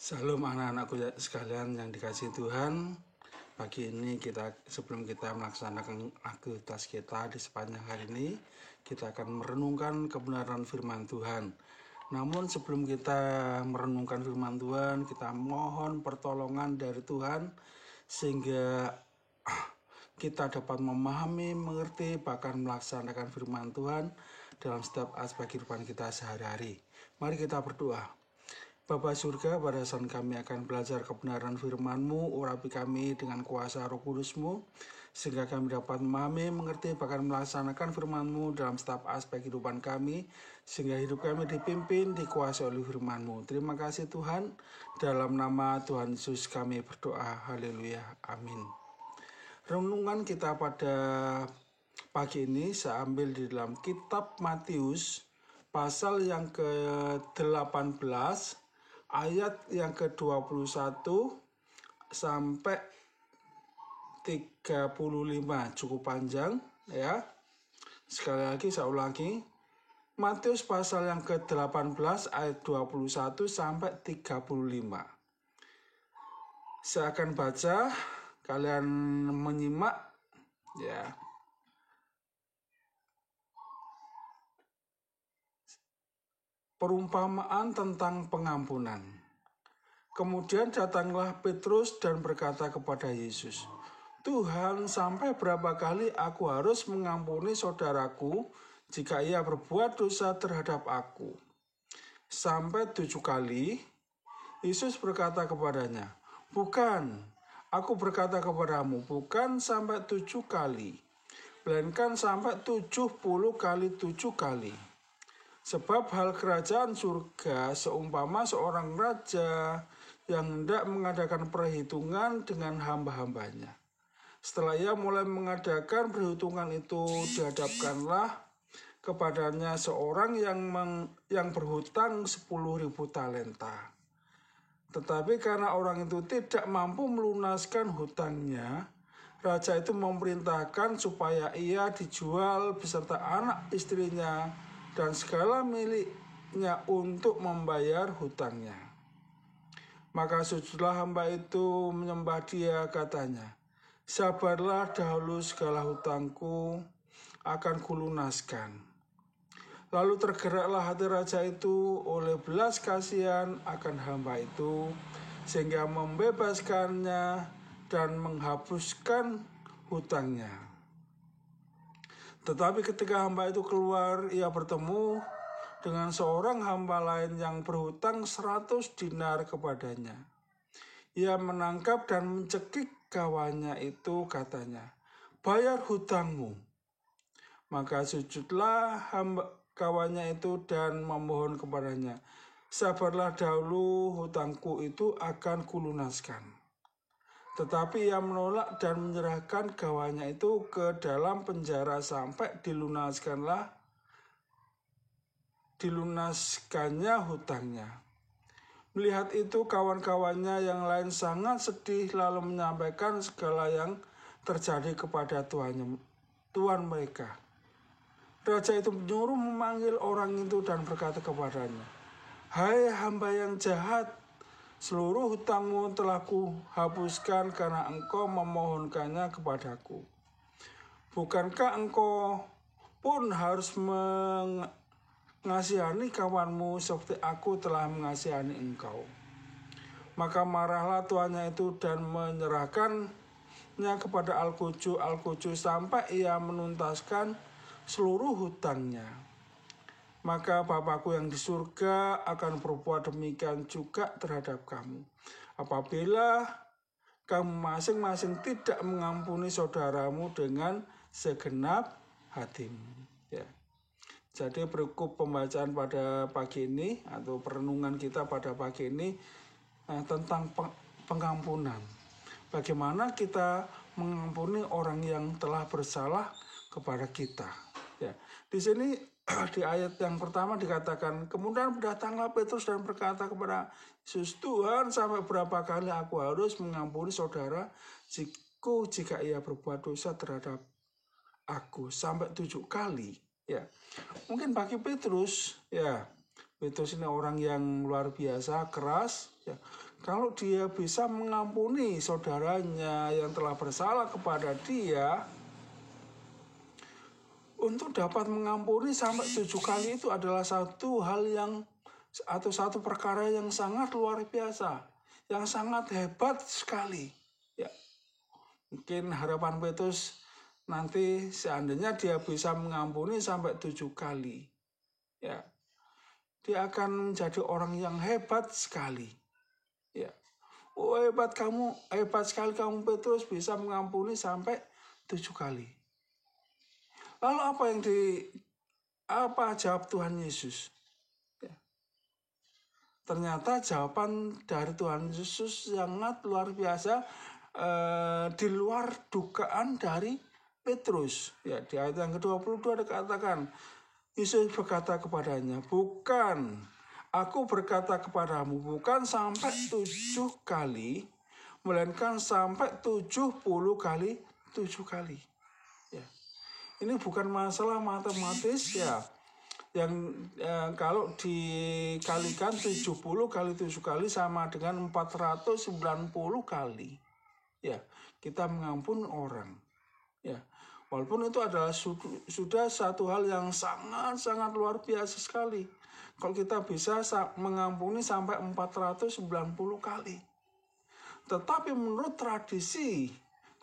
Salam anak-anakku sekalian yang dikasihi Tuhan. Pagi ini sebelum kita melaksanakan aktivitas kita di sepanjang hari ini, kita akan merenungkan kebenaran firman Tuhan. Namun sebelum kita merenungkan firman Tuhan, kita mohon pertolongan dari Tuhan sehingga kita dapat memahami, mengerti, bahkan melaksanakan firman Tuhan dalam setiap aspek kehidupan kita sehari-hari. Mari kita berdoa. Bapa surga, pada saat kami akan belajar kebenaran firman-Mu, urapi kami dengan kuasa Roh Kudus-Mu, sehingga kami dapat memahami, mengerti, bahkan melaksanakan firman-Mu dalam setiap aspek kehidupan kami, sehingga hidup kami dipimpin, dikuasai oleh firman-Mu. Terima kasih Tuhan, dalam nama Tuhan Yesus kami berdoa, haleluya, amin. Renungan kita pada pagi ini saya ambil di dalam kitab Matius, pasal yang ke-18, ayat yang ke-21 sampai 35, cukup panjang ya. Sekali lagi saya ulangi, Matius pasal yang ke-18 ayat 21 sampai 35. Saya akan baca, kalian menyimak ya. Perumpamaan tentang pengampunan. Kemudian datanglah Petrus dan berkata kepada Yesus, "Tuhan, sampai berapa kali aku harus mengampuni saudaraku jika ia berbuat dosa terhadap aku? Sampai 7 kali?" Yesus berkata kepadanya, "Bukan, aku berkata kepadamu, bukan sampai 7 kali, melainkan sampai 70 kali 7 kali. Sebab hal kerajaan surga seumpama seorang raja yang hendak mengadakan perhitungan dengan hamba-hambanya. Setelah ia mulai mengadakan perhitungan itu, dihadapkanlah kepadanya seorang yang berhutang 10.000 talenta. Tetapi karena orang itu tidak mampu melunaskan hutangnya, raja itu memerintahkan supaya ia dijual beserta anak istrinya dan segala miliknya untuk membayar hutangnya. Maka sujudlah hamba itu menyembah dia, katanya, 'Sabarlah dahulu, segala hutangku akan kulunaskan.' Lalu tergeraklah hati raja itu oleh belas kasihan akan hamba itu, sehingga membebaskannya dan menghapuskan hutangnya. Tetapi ketika hamba itu keluar, ia bertemu dengan seorang hamba lain yang berhutang 100 dinar kepadanya. Ia menangkap dan mencekik kawannya itu, katanya, 'Bayar hutangmu.' Maka sujudlah kawannya itu dan memohon kepadanya, 'Sabarlah dahulu, hutangku itu akan kulunaskan.' Tetapi ia menolak dan menyerahkan kawannya itu ke dalam penjara sampai dilunaskannya hutangnya. Melihat itu, kawan-kawannya yang lain sangat sedih, lalu menyampaikan segala yang terjadi kepada tuan mereka. Raja itu menyuruh memanggil orang itu dan berkata kepadanya, 'Hai hamba yang jahat, seluruh hutangmu telah kuhapuskan karena engkau memohonkannya kepadaku. Bukankah engkau pun harus mengasihani kawanmu seperti aku telah mengasihani engkau?' Maka marahlah tuannya itu dan menyerahkannya kepada Al-Kuju sampai ia menuntaskan seluruh hutangnya. Maka Bapakku yang di surga akan berbuat demikian juga terhadap kamu, apabila kamu masing-masing tidak mengampuni saudaramu dengan segenap hatimu." Ya. Jadi berikut pembacaan pada pagi ini atau perenungan kita pada pagi ini tentang pengampunan. Bagaimana kita mengampuni orang yang telah bersalah kepada kita. Ya. Di sini di ayat yang pertama dikatakan, kemudian datanglah Petrus dan berkata kepada Yesus, "Tuhan, sampai berapa kali aku harus mengampuni saudara jika ia berbuat dosa terhadap aku? Sampai 7 kali." Ya, mungkin bagi Petrus, ya, Petrus ini orang yang luar biasa, keras. Ya. Kalau dia bisa mengampuni saudaranya yang telah bersalah kepada dia, untuk dapat mengampuni sampai 7 kali itu adalah satu hal yang atau satu perkara yang sangat luar biasa, yang sangat hebat sekali. Ya. Mungkin harapan Petrus nanti seandainya dia bisa mengampuni sampai 7 kali. Ya. Dia akan menjadi orang yang hebat sekali. Ya. Oh, hebat sekali kamu Petrus bisa mengampuni sampai 7 kali. Lalu apa jawab Tuhan Yesus? Ya. Ternyata jawaban dari Tuhan Yesus sangat luar biasa, di luar dugaan dari Petrus. Ya, di ayat yang ke-22 dikatakan, Yesus berkata kepadanya, bukan, aku berkata kepadamu, bukan sampai 7 kali, melainkan sampai 70 kali 7 kali. Ya. Ini bukan masalah matematis ya, yang kalau dikalikan 70 kali 7 kali sama dengan 490 kali. Ya, kita mengampuni orang. Ya, walaupun itu adalah sudah satu hal yang sangat-sangat luar biasa sekali. Kalau kita bisa mengampuni sampai 490 kali. Tetapi menurut tradisi,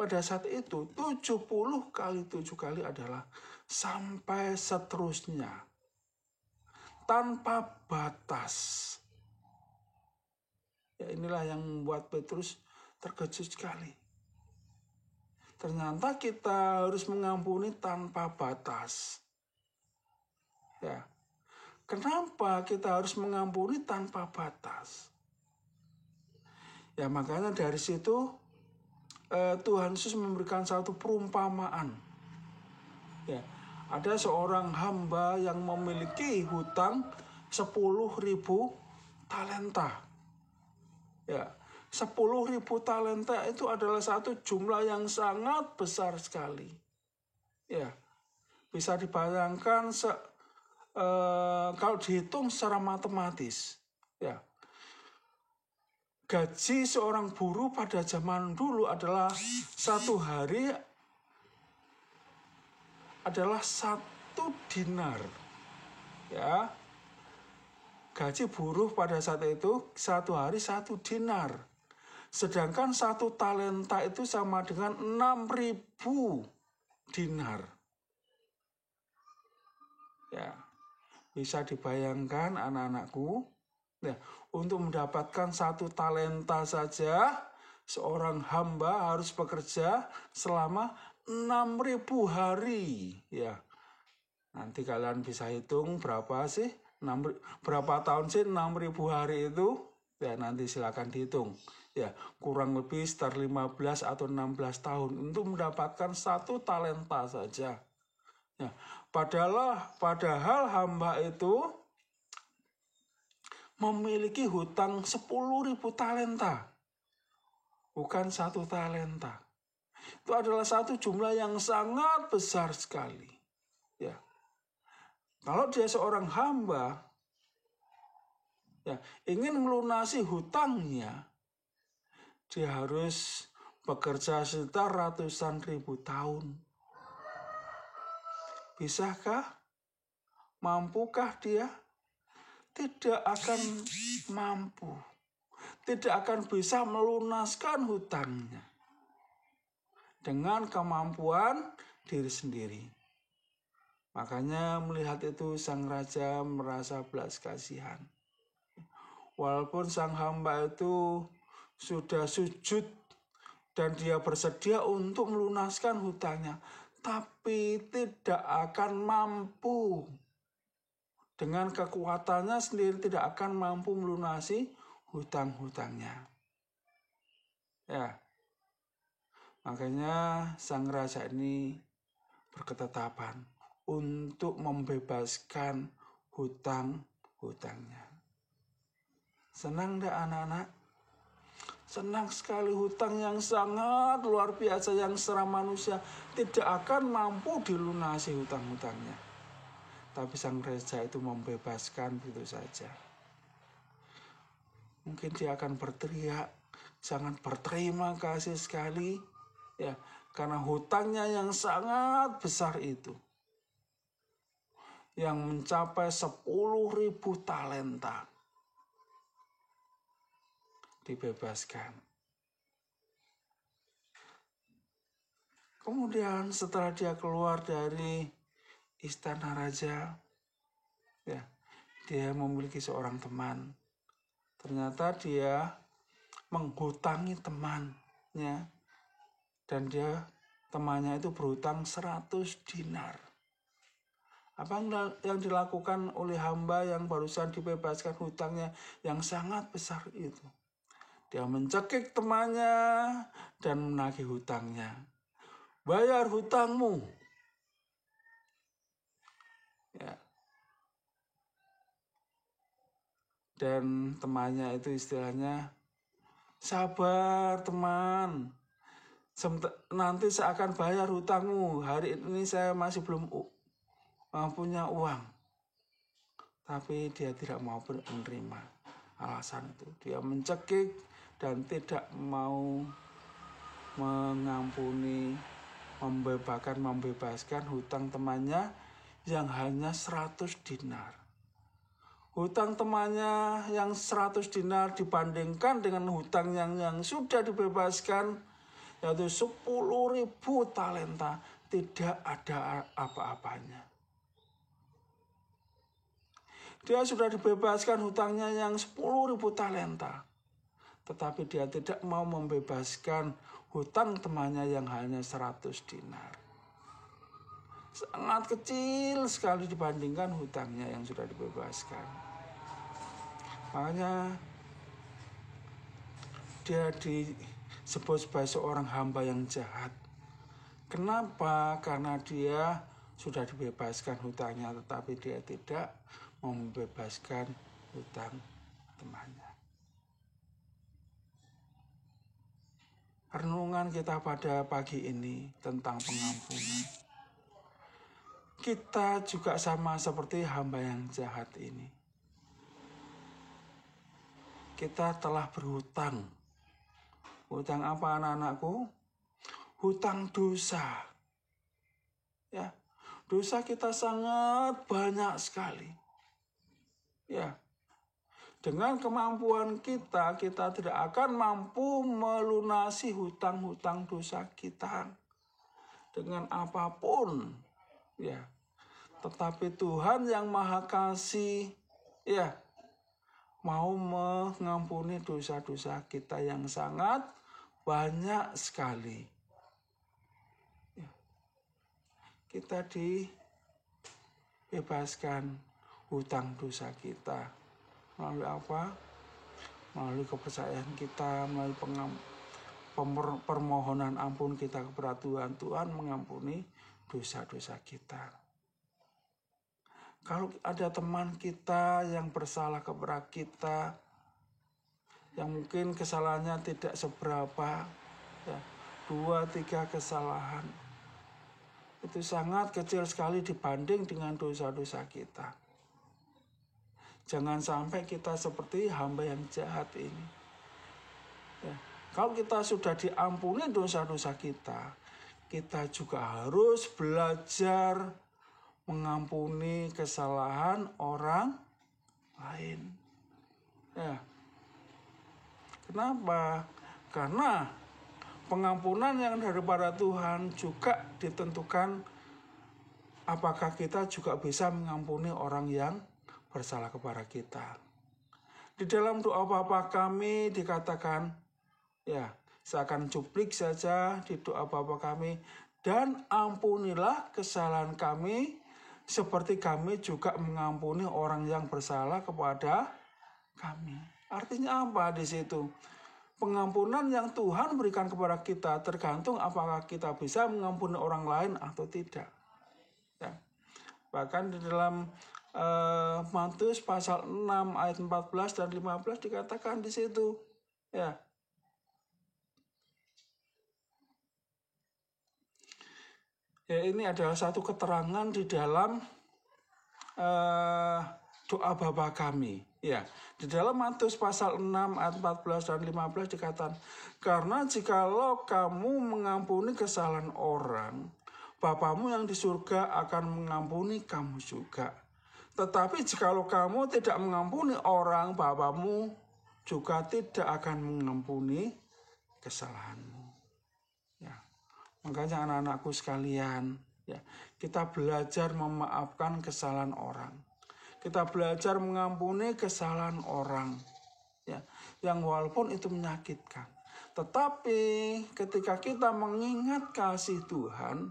pada saat itu 70 kali 7 kali adalah sampai seterusnya. Tanpa batas. Ya, inilah yang membuat Petrus terkejut sekali. Ternyata kita harus mengampuni tanpa batas. Ya. Kenapa kita harus mengampuni tanpa batas? Ya, makanya dari situ Tuhan Yesus memberikan satu perumpamaan. Ya, ada seorang hamba yang memiliki hutang 10.000 talenta. Ya, 10.000 talenta itu adalah satu jumlah yang sangat besar sekali. Ya, bisa dibayangkan kalau dihitung secara matematis. Ya, gaji seorang buruh pada zaman dulu adalah satu hari adalah 1 dinar. Ya, gaji buruh pada saat itu satu hari 1 dinar. Sedangkan 1 talenta itu sama dengan 6.000 dinar. Ya, bisa dibayangkan anak-anakku. Ya, untuk mendapatkan 1 talenta saja, seorang hamba harus bekerja selama 6.000 hari. Ya, nanti kalian bisa hitung berapa tahun sih 6.000 hari itu. Ya, nanti silakan dihitung. Ya, kurang lebih sekitar 15 atau 16 tahun untuk mendapatkan 1 talenta saja. Ya, padahal hamba itu memiliki hutang 10.000 talenta. Bukan 1 talenta. Itu adalah satu jumlah yang sangat besar sekali. Ya. Kalau dia seorang hamba, ya, ingin melunasi hutangnya, dia harus bekerja sekitar ratusan ribu tahun. Bisakah? Mampukah dia? Tidak akan mampu. Tidak akan bisa melunaskan hutangnya dengan kemampuan diri sendiri. Makanya melihat itu sang raja merasa belas kasihan. Walaupun sang hamba itu sudah sujud dan dia bersedia untuk melunaskan hutangnya, tapi tidak akan mampu. Dengan kekuatannya sendiri tidak akan mampu melunasi hutang-hutangnya. Ya. Makanya sang raja ini berketetapan untuk membebaskan hutang-hutangnya. Senang enggak anak-anak? Senang sekali, hutang yang sangat luar biasa yang secara manusia tidak akan mampu dilunasi hutang-hutangnya. tapi sang raja itu membebaskan begitu saja. Mungkin dia akan berteriak, sangat berterima kasih sekali, ya, karena hutangnya yang sangat besar itu, yang mencapai 10.000 talenta, dibebaskan. Kemudian setelah dia keluar dari istana raja, ya, dia memiliki seorang teman. Ternyata dia menghutangi temannya, dan temannya itu berhutang 100 dinar. Apa yang dilakukan oleh hamba yang barusan dibebaskan hutangnya yang sangat besar itu? Dia mencekik temannya dan menagih hutangnya. Bayar hutangmu. Ya. Dan temannya itu istilahnya, sabar teman, nanti saya akan bayar hutangmu. Hari ini saya masih belum punya uang. Tapi dia tidak mau menerima alasan itu. Dia mencekik dan tidak mau mengampuni, membebaskan hutang temannya yang hanya 100 dinar. Hutang temannya yang 100 dinar dibandingkan dengan hutang yang sudah dibebaskan, yaitu 10.000 talenta, tidak ada apa-apanya. Dia sudah dibebaskan hutangnya yang 10.000 talenta, tetapi dia tidak mau membebaskan hutang temannya yang hanya 100 dinar. Sangat kecil sekali dibandingkan hutangnya yang sudah dibebaskan. Makanya dia disebut sebagai seorang hamba yang jahat. Kenapa? Karena dia sudah dibebaskan hutangnya, tetapi dia tidak membebaskan hutang temannya. Renungan kita pada pagi ini tentang pengampunan. Kita juga sama seperti hamba yang jahat ini. Kita telah berhutang. Hutang apa anak-anakku? Hutang dosa. Ya, dosa kita sangat banyak sekali. Ya, dengan kemampuan kita tidak akan mampu melunasi hutang-hutang dosa kita dengan apapun. Ya, tetapi Tuhan yang Maha Kasih, ya, mau mengampuni dosa-dosa kita yang sangat banyak sekali. Ya. Kita dibebaskan hutang dosa kita. Melalui apa? Melalui kepercayaan kita, melalui permohonan ampun kita kepada Tuhan. Tuhan mengampuni dosa-dosa kita. Kalau ada teman kita yang bersalah kepada kita, yang mungkin kesalahannya tidak seberapa, ya, 2-3 kesalahan, itu sangat kecil sekali dibanding dengan dosa-dosa kita. Jangan sampai kita seperti hamba yang jahat ini. Ya, kalau kita sudah diampuni dosa-dosa kita, kita juga harus belajar mengampuni kesalahan orang lain. Ya. Kenapa? Karena pengampunan yang daripada Tuhan juga ditentukan apakah kita juga bisa mengampuni orang yang bersalah kepada kita. Di dalam doa Bapa kami dikatakan, ya, saya akan cuplik saja di doa Bapa kami, dan ampunilah kesalahan kami seperti kami juga mengampuni orang yang bersalah kepada kami. Artinya apa di situ? Pengampunan yang Tuhan berikan kepada kita tergantung apakah kita bisa mengampuni orang lain atau tidak. Ya. Bahkan di dalam Matius pasal 6 ayat 14 dan 15 dikatakan di situ, ya. Ya, ini adalah satu keterangan di dalam doa Bapa kami. Ya, di dalam Matius pasal 6 ayat 14 dan 15 dikatakan, karena jikalau kamu mengampuni kesalahan orang, Bapamu yang di surga akan mengampuni kamu juga. Tetapi jikalau kamu tidak mengampuni orang, Bapamu juga tidak akan mengampuni kesalahanmu. Ya, makanya anak-anakku sekalian, ya, kita belajar memaafkan kesalahan orang. Kita belajar mengampuni kesalahan orang, ya, yang walaupun itu menyakitkan. Tetapi ketika kita mengingat kasih Tuhan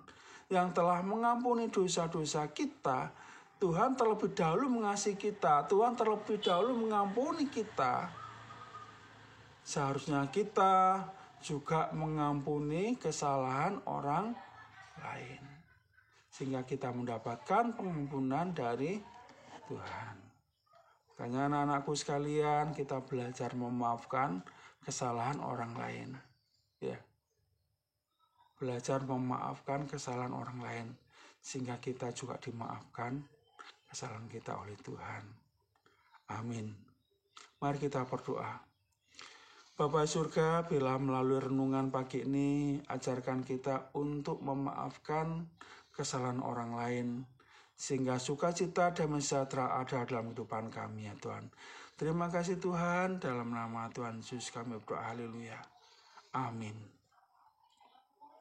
yang telah mengampuni dosa-dosa kita, Tuhan terlebih dahulu mengasihi kita, Tuhan terlebih dahulu mengampuni kita. Seharusnya kita juga mengampuni kesalahan orang lain, sehingga kita mendapatkan pengampunan dari Tuhan. Makanya anak-anakku sekalian, kita belajar memaafkan kesalahan orang lain. Ya. Belajar memaafkan kesalahan orang lain, sehingga kita juga dimaafkan kesalahan kita oleh Tuhan. Amin. Mari kita berdoa. Bapa surga, bila melalui renungan pagi ini, ajarkan kita untuk memaafkan kesalahan orang lain, sehingga sukacita dan sejahtera ada dalam kehidupan kami, ya Tuhan. Terima kasih Tuhan, dalam nama Tuhan Yesus kami berdoa, haleluya. Amin.